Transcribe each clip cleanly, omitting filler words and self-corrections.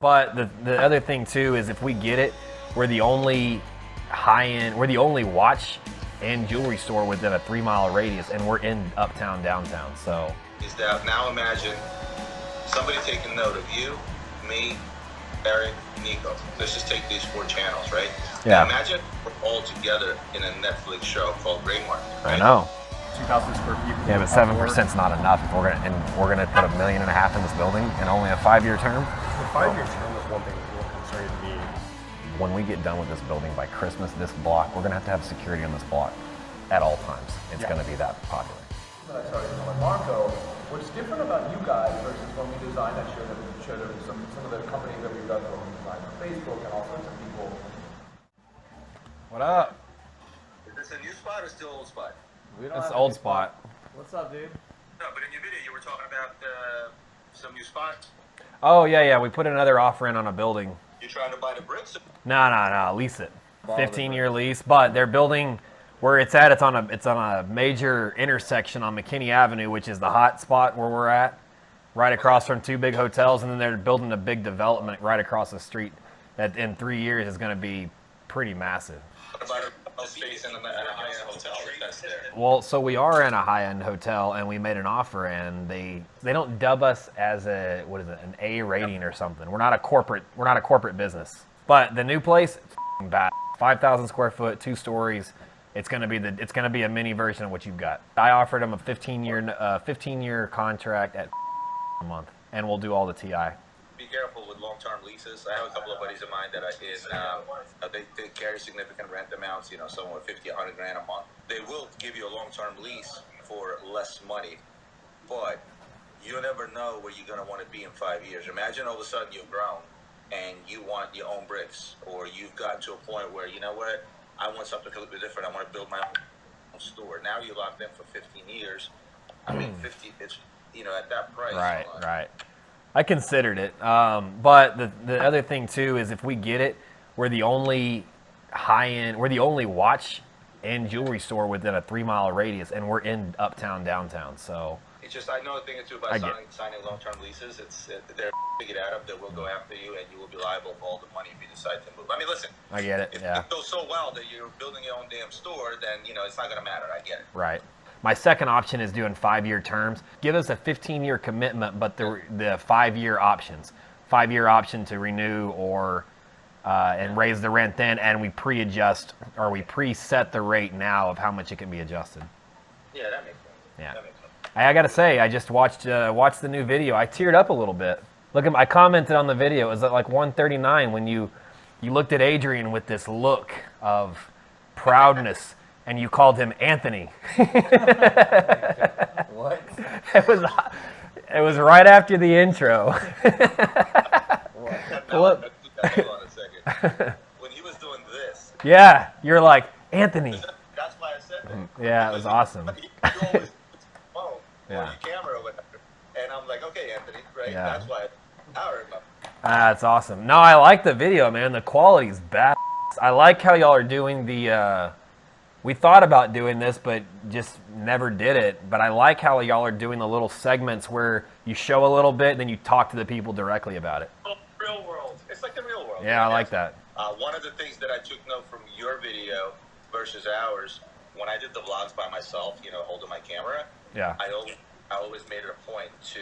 But the other thing too is if we get it, we're the only high-end, we're the only watch and jewelry store within a 3-mile radius, and we're in uptown, downtown. So is that now imagine somebody taking note of you, me, Eric, Nico. Let's just take these 4 channels, right? Yeah. Now imagine we're all together in a Netflix show called Gray Market. Right? I know. 2,000 square feet. Yeah, but 7%'s not enough if we're gonna put $1.5 million in this building and only a 5-year term. The 5-year term is one thing that will concern me. When we get done with this building by Christmas, this block, we're gonna have security on this block at all times. It's gonna be that popular. When I started with Marco, what's different about you guys versus when we designed, I showed them some of the companies that we've done for design for Facebook and all sorts of people. What up? Is this a new spot or still old spot? It's the old spot. What's up, dude? No, but in your video you were talking about some new spots. Oh yeah, we put another offer in on a building. You trying to buy the bricks? No, lease it. 15-year lease, but they're building where it's at. It's on a major intersection on McKinney Avenue, which is the hot spot where we're at, right across from 2 big hotels, and then they're building a big development right across the street that in 3 years is going to be pretty massive. What about a space in a high-end hotel that's there? Well, so we are in a high-end hotel, and we made an offer, and they don't dub us as an A rating or something. We're not a corporate business. But the new place, bad. 5,000 square foot, 2 stories. It's gonna be a mini version of what you've got. I offered them a 15-year contract at a month, and we'll do all the TI. Be careful with long-term leases. I have a couple of buddies of mine that are in, they carry significant rent amounts, somewhere 50, 100 grand a month. They will give you a long-term lease for less money, but you never know where you're going to want to be in 5 years. Imagine all of a sudden you've grown and you want your own bricks, or you've gotten to a point where, you know what, I want something a little bit different. I want to build my own store. Now you're locked in for 15 years. I mean, 50, it's, at that price. Right. I considered it, but the other thing too is if we get it, we're the only high-end, we're the only watch and jewelry store within a 3-mile radius, and we're in uptown, downtown. So it's just, I know a thing or two about signing long-term leases. They're figured out they will go after you, and you will be liable for all the money if you decide to move. I mean, listen. I get it. If yeah. it goes so well that you're building your own damn store, then it's not going to matter. I get it. Right. My second option is doing 5-year terms. Give us a 15-year commitment, but the 5-year options. 5-year option to renew or and raise the rent then, and we pre-adjust or we preset the rate now of how much it can be adjusted. Yeah, that makes sense. Yeah. That makes sense. I got to say, I just watched the new video. I teared up a little bit. I commented on the video. It was at like 1:39 when you looked at Adrian with this look of proudness. And you called him Anthony. What? It was right after the intro. Hold on a second. When he was doing this. Yeah, you're like, Anthony. That's why I said that. Yeah, it was awesome. You always phone or Yeah. your camera or whatever. And I'm like, okay, Anthony, right? Yeah. That's why I remember. That's awesome. No, I like the video, man. The quality's bad. I like how y'all are doing the... We thought about doing this, but just never did it. But I like how y'all are doing the little segments where you show a little bit and then you talk to the people directly about it. Real world. It's like the real world. Yeah, I like that. One of the things that I took note from your video versus ours, when I did the vlogs by myself, holding my camera, Yeah. I always made it a point to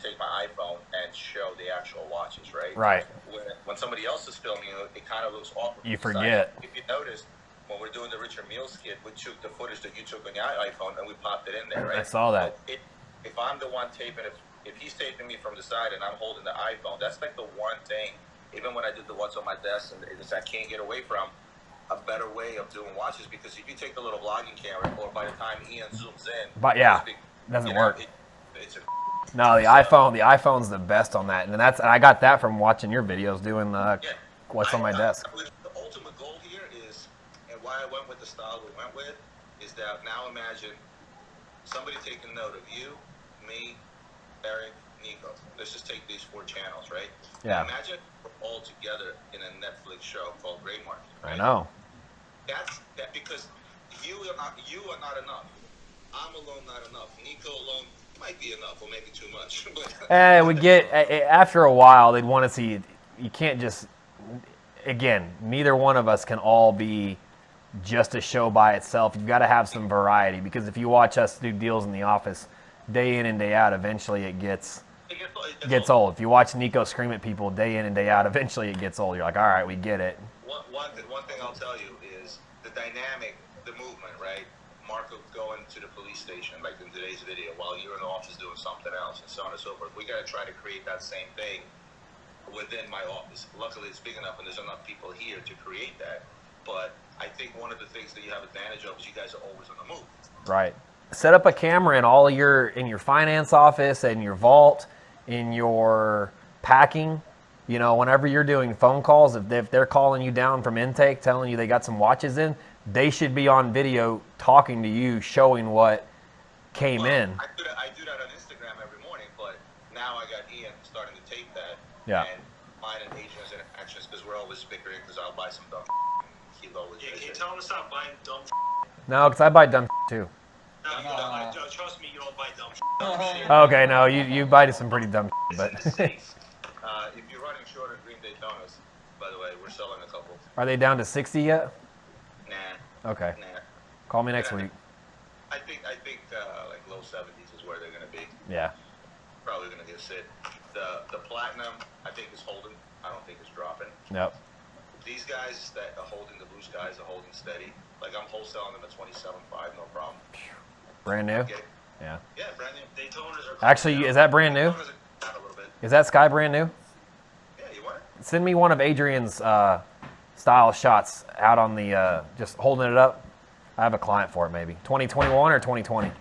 take my iPhone and show the actual watches, right? Right. When somebody else is filming, it kind of looks awkward. You forget. If you noticed, when we're doing the Richard Mille skit, we took the footage that you took on your iPhone and we popped it in there, right? I saw that. So if I'm the one taping, if he's taping me from the side and I'm holding the iPhone, that's like the one thing, even when I did the What's on My Desk, and it's I can't get away from, a better way of doing watches, because if you take the little vlogging camera, or by the time Ian zooms in, But yeah, doesn't work. It's a No, the iPhone's the best on that, and I got that from watching your videos doing What's on My Desk. The ultimate goal here is, and why I went with the style we went with, is that now imagine somebody taking note of you, me, Eric, Nico. Let's just take these 4 channels, right? Yeah. Now imagine we're all together in a Netflix show called Gray Market. Right? I know. That's because you are not enough. I'm alone not enough. Nico alone Might be enough, or maybe too much. But We get after a while they'd want to see. You can't just. Again, neither one of us can all be just a show by itself. You've got to have some variety, because if you watch us do deals in the office day in and day out, eventually it gets old. If you watch Nico scream at people day in and day out, eventually it gets old. You're like, all right, we get it. One thing I'll tell you is the dynamic, the movement, right? Marco going to the police station, like in today's video, while you're in the office doing something else, and so on and so forth. We got to try to create that same thing within my office. Luckily, it's big enough, and there's enough people here to create that. But I think one of the things that you have advantage of is you guys are always on the move. Right. Set up a camera in your finance office, in your vault, in your packing. You know, whenever you're doing phone calls, if they're calling you down from intake, telling you they got some watches in, they should be on video talking to you, showing what came in. I do that on Instagram every morning, but now I got Ian starting to tape that. Yeah. And mine and Adrian's interactions, because we're always bickering, because I'll buy some dumb he always can you tell him to stop buying dumb No, because I buy dumb too. No, trust me, you don't buy dumb Okay, no, you buy some pretty dumb but. If you're running short on green Daytonas, by the way, we're selling a couple. Are they down to 60 yet? Nah. Okay. Nah. Call me next week. I think like low 70s is where they're going to be. Yeah. Probably going to get sit. The platinum, I think, is holding. I don't think it's dropping. Yep. These guys that are holding, the blue skies are holding steady. Like, I'm wholesaling them at 27.5, no problem. Brand new? Okay. Yeah. Yeah, brand new. Daytonas are Actually, is that brand new? Daytonas are down a little bit. Is that Sky brand new? Yeah, you want it? Send me one of Adrian's style shots out on the, just holding it up. I have a client for it, maybe. 2021 or 2020?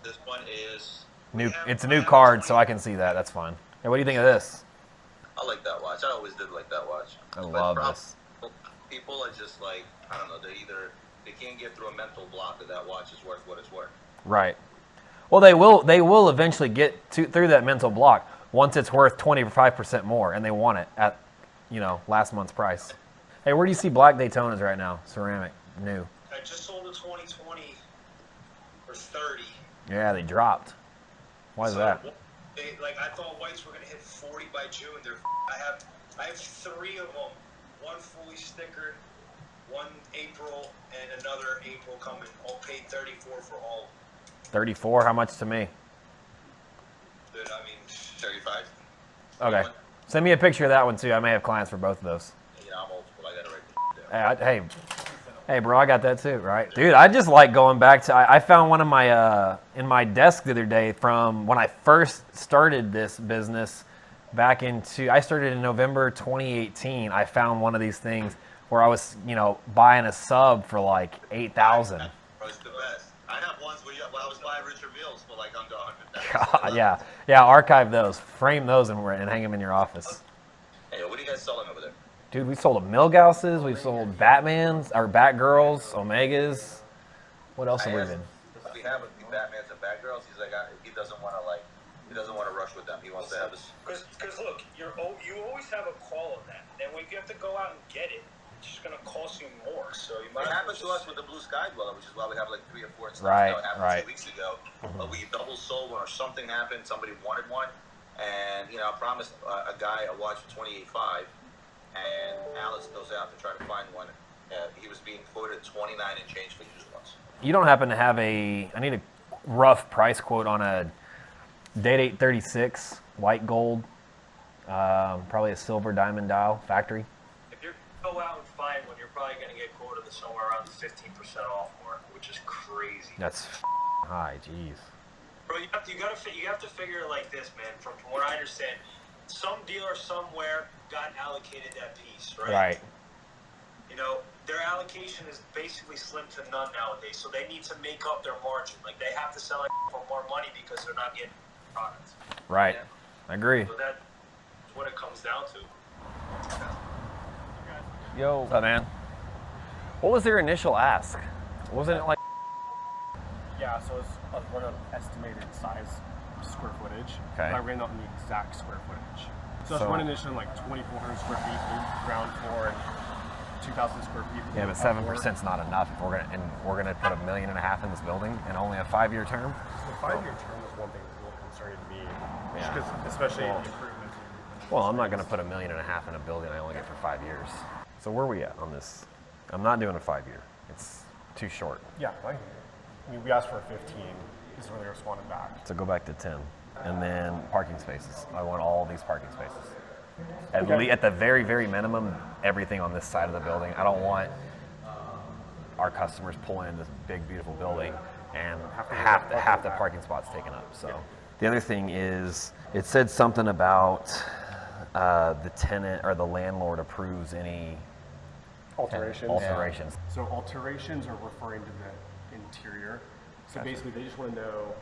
This one is... New. It's a new card, so I can see that. That's fine. Hey, what do you think of this? I like that watch. I always did like that watch. I But love this. People are just like, I don't know, they can't get through a mental block that watch is worth what it's worth. Right. Well, they will eventually get through that mental block once it's worth 25% more, and they want it at, last month's price. Hey, where do you see black Daytonas right now? Ceramic, new. I just sold a 2020 for 30. Yeah, they dropped. Why is that? I thought whites were gonna hit 40 by June. I have 3 of them. One fully stickered, one April, and another April coming. All paid 34 for all. 34. How much to me? Dude, I mean, 35. Okay. Send me a picture of that one too. I may have clients for both of those. I'm old school. I gotta write down. Hey, bro, I got that too, right? Dude, I just like going back to. I found one of my in my desk the other day from when I first started this business. I started in November 2018. I found one of these things where I was, buying a sub for like $8,000. It's the best. I have ones where I was buying Richard Mills for like under $100,000. God, yeah. Archive those, frame those, and hang them in your office. Hey, what are you guys selling over there? Dude, we sold Milgauses, we've sold Batmans, or Batgirls, Omegas. What else have we been? We have a few Batmans and Batgirls. He's like, he doesn't want to rush with them. He wants to have this. Because look, you always have a call on that. And when you have to go out and get it, it's just gonna cost you more. So you might. It happened to us with the Blue Sky Dweller, which is why we have like 3 or 4 in stock. Right, It happened right. 2 weeks ago. But we double sold one, or something happened. Somebody wanted one, and I promised a guy a watch for $28.5, and Alice goes out to try to find one. He was being quoted $29 and change for used ones. You don't happen to have I need a rough price quote on a Date 836 white gold, probably a silver diamond dial factory. If you go out and find one, you're probably gonna get quoted somewhere around the 15% off mark, which is crazy. That's high, jeez. Bro, you have to figure it like this, man. From what I understand, some dealer somewhere got allocated that piece, right? Right. Their allocation is basically slim to none nowadays, so they need to make up their margin. Like, they have to sell it for more money because they're not getting products. Right. Yeah. I agree. So that's what it comes down to. Yo. What's up, man? What was their initial ask? Wasn't it like... Yeah, so it's run an estimated size square footage. Okay. But I ran out the exact square footage. So it's running initially like 2,400 square feet, ground floor, and 2,000 square feet. Yeah, but 7%'s not enough if we're gonna put $1.5 million in this building and only a 5-year term. The 5-year term is one thing that's real concerning to me, Yeah. because especially the improvements. Well, I'm not gonna put $1.5 million in a building I only get for 5 years. So where are we at on this? I'm not doing a 5-year. It's too short. Yeah, I mean, we asked for a 15. This is where they responded back. So go back to 10. And then parking spaces. I want all these parking spaces. At the very, very minimum, everything on this side of the building. I don't want our customers pulling in this big, beautiful building and half the parking spots taken up. So the other thing is, it said something about the tenant or the landlord approves any alterations. So alterations are referring to the interior. So basically, they just want to know.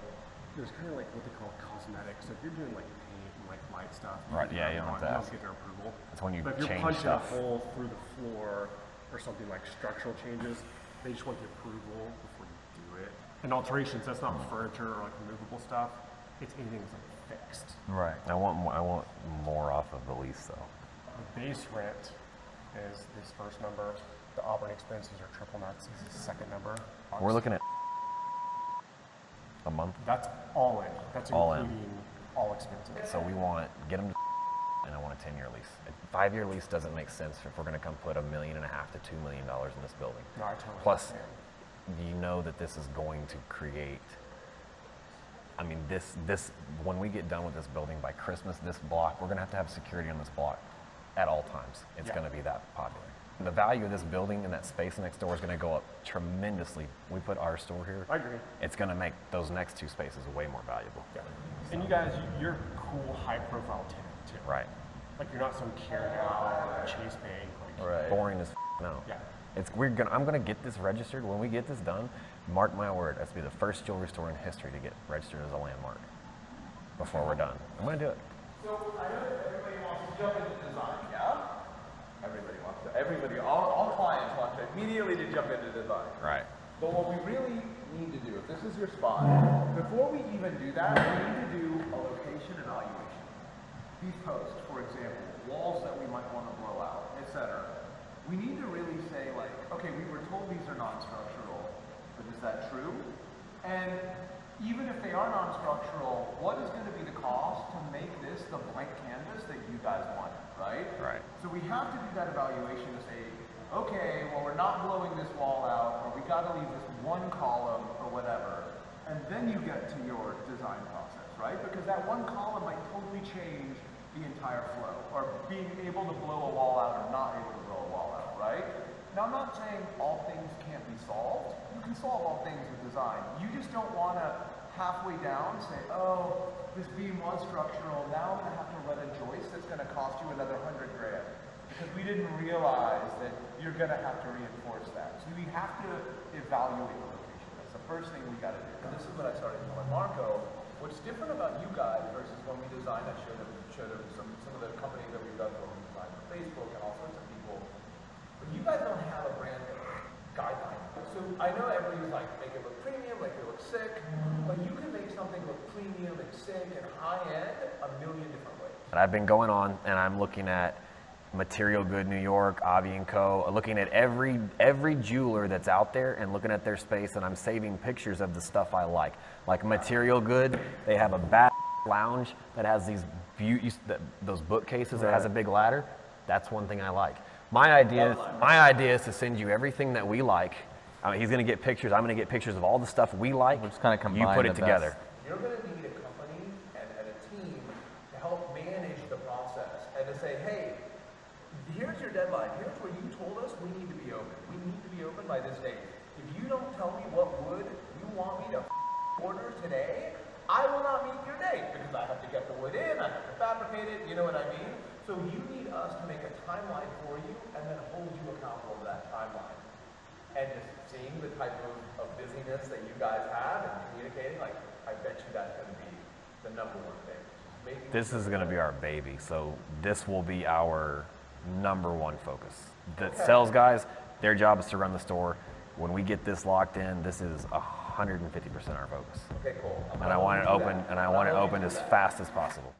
There's kind of like what they call cosmetics. So if you're doing like paint and like light stuff, Right, yeah, you don't have to you ask. don't get their approval. That's when you But if you're change punching stuff. a hole through the floor or something like structural changes, they just want the approval before you do it. And alterations, that's not furniture or like removable stuff. It's anything that's like fixed. Right. I want more off of the lease though. The base rent is this first number. The operating expenses are triple nuts. This is the second number. We're looking at a month. That's all in. That's All in. including all expenses. So we get them to and I want a 10-year lease. A 5-year lease doesn't make sense if we're going to come put $1.5 million to $2 million in this building. No, I totally Plus, understand. you know that this is going to create. I mean, this when we get done with this building by Christmas, this block, we're going to have security on this block at all times. It's Yeah. going to be that popular. The value of this building and that space next door is going to go up tremendously. We put our store here. I agree. It's going to make those next two spaces way more valuable. Yeah. And you guys, you're a cool, high-profile tenant too. Right. Like you're not some Carryout or Chase Bank. Like, Boring as no. Yeah. I'm gonna get this registered. When we get this done, mark my word, that's be the first jewelry store in history to get registered as a landmark. Before we're done, I'm gonna do it. So I know that everybody wants to jump into design, yeah? Everybody, all clients want to immediately to jump into design. Right. But what we really need to do, if this is your spot, before we even do that, we need to do a location evaluation. These posts, for example, walls that we might want to blow out, etc. We need to really say like, okay, we were told these are non-structural, but is that true? And even if they are non-structural, what is going to be the cost to make this the blank canvas that you guys want, right? Right. So we have to do that evaluation to say, okay, well, we're not blowing this wall out, or we got to leave this one column, or whatever. And then you get to your design process, right? Because that one column might totally change the entire flow, or being able to blow a wall out or not able to blow a wall out, right? Now, I'm not saying all things can't be solved. You can solve all things with design. You just don't want to halfway down say, oh, this beam was structural, now I'm going to have to run a joist that's going to cost you another $100 grand. Because we didn't realize that you're going to have to reinforce that. So we have to evaluate the location. That's the first thing we got to do. And this is what I started telling Marco. What's different about you guys versus when we designed, I showed him some of the companies that we've done for, we designed for Facebook and all sorts of people. But you guys don't have a brand guideline. So I know everybody's like, make it look premium, make it look sick, but you can make something look premium and sick and high-end a million different ways. And I've been going on and I'm looking at Material Good New York, Avi & Co., looking at every jeweler that's out there and looking at their space, and I'm saving pictures of the stuff I like. Like Material Good, they have a bad lounge that has these those bookcases that has a big ladder. That's one thing I like. My idea is to send you everything that we like. I mean, he's going to get pictures. I'm going to get pictures of all the stuff we like. We're just kind of combine You put it the together. best. You're going to need a company and a team to help manage the process and to say, hey, here's your deadline. Here's where you told us we need to be open. We need to be open by this date. If you don't tell me what wood you want me to order today, I will not meet your date because I have to get the wood in, I have to fabricate it, you know what I mean? So you need us to make a timeline for you and then hold you accountable to that timeline. And just seeing the type of busyness that you guys have and communicating, like, I bet you that's going to be the number one thing. This is going to be our baby, so this will be our number one focus. The sales guys, their job is to run the store. When we get this locked in, this is 150% our focus. Okay, cool. And I want it open, and I want it open as fast as possible.